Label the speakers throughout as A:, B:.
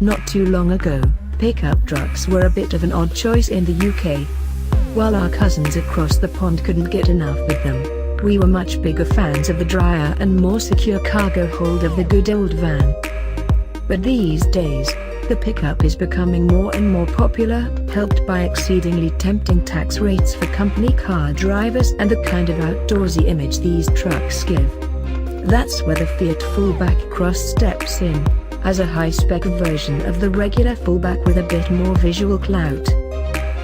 A: Not too long ago, pickup trucks were a bit of an odd choice in the UK. While our cousins across the pond couldn't get enough of them, we were much bigger fans of the drier and more secure cargo hold of the good old van. But these days, the pickup is becoming more and more popular, helped by exceedingly tempting tax rates for company car drivers and the kind of outdoorsy image these trucks give. That's where the Fiat Fullback Cross steps in, as a high-spec version of the regular Fullback with a bit more visual clout.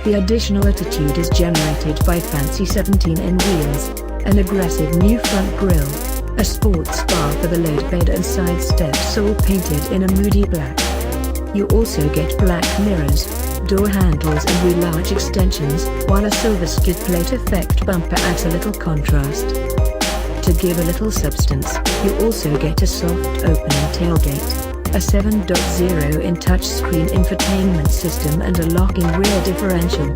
A: The additional attitude is generated by fancy 17N wheels, an aggressive new front grille, a sports bar for the load bed and side steps all painted in a moody black. You also get black mirrors, door handles and wheel arch extensions, while a silver skid plate effect bumper adds a little contrast. To give a little substance, you also get a soft opening tailgate, a 7.0-in touchscreen infotainment system and a locking rear differential.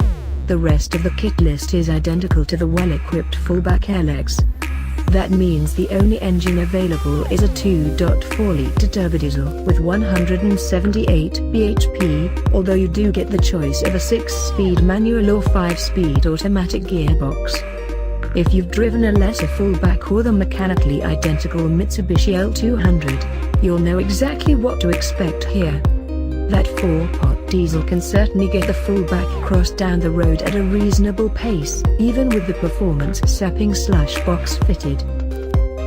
A: The rest of the kit list is identical to the well-equipped Fullback LX. That means the only engine available is a 2.4-litre turbodiesel with 178 bhp, although you do get the choice of a 6-speed manual or 5-speed automatic gearbox. If you've driven a lesser Fullback or the mechanically identical Mitsubishi L200, you'll know exactly what to expect here. That 4-pot diesel can certainly get the Fullback Cross down the road at a reasonable pace, even with the performance-sapping slush box fitted.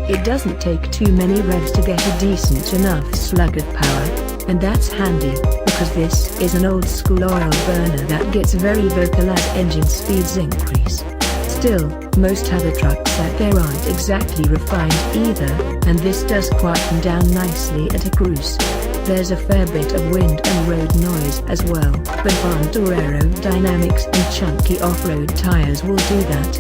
A: It doesn't take too many revs to get a decent enough slug of power, and that's handy, because this is an old-school oil burner that gets very vocal as engine speeds increase. Still, most other trucks out there aren't exactly refined either, and this does quieten down nicely at a cruise. There's a fair bit of wind and road noise as well, but barn door aerodynamics and chunky off-road tires will do that.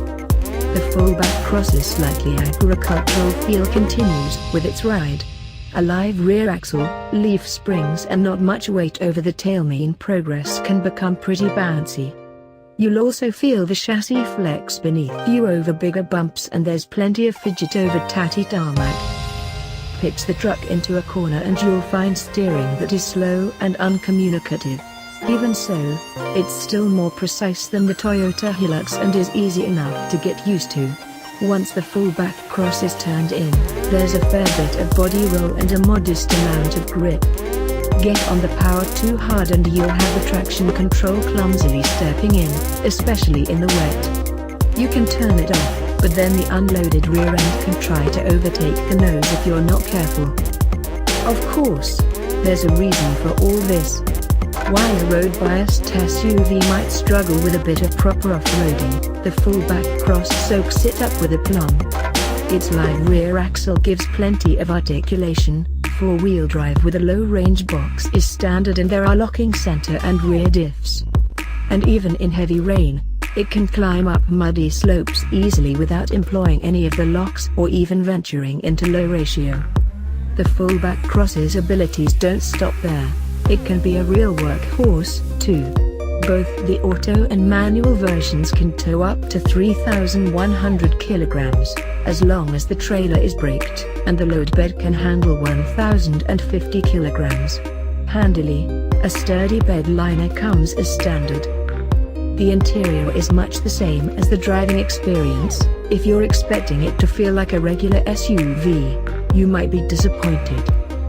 A: The Fullback Cross's slightly agricultural feel continues with its ride. A live rear axle, leaf springs and not much weight over the tail mean progress can become pretty bouncy. You'll also feel the chassis flex beneath you over bigger bumps, and there's plenty of fidget over tatty tarmac. Pitch the truck into a corner and you'll find steering that is slow and uncommunicative. Even so, it's still more precise than the Toyota Hilux and is easy enough to get used to. Once the Fullback Cross is turned in, there's a fair bit of body roll and a modest amount of grip. Get on the power too hard and you'll have the traction control clumsily stepping in, especially in the wet. You can turn it off, but then the unloaded rear end can try to overtake the nose if you're not careful. Of course, there's a reason for all this. While a road-biased SUV might struggle with a bit of proper off-roading, the Fullback Cross soaks it up with aplomb. Its live rear axle gives plenty of articulation. 4-wheel drive with a low-range box is standard, and there are locking center and rear diffs. And even in heavy rain, it can climb up muddy slopes easily without employing any of the locks or even venturing into low ratio. The Fullback Cross's abilities don't stop there. It can be a real workhorse, too. Both the auto and manual versions can tow up to 3,100 kilograms, as long as the trailer is braked, and the load bed can handle 1,050 kilograms. Handily, a sturdy bed liner comes as standard. The interior is much the same as the driving experience. If you're expecting it to feel like a regular SUV, you might be disappointed.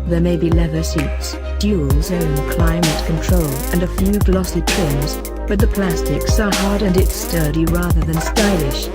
A: There may be leather seats, dual-zone climate control and a few glossy trims, but the plastics are hard and it's sturdy rather than stylish.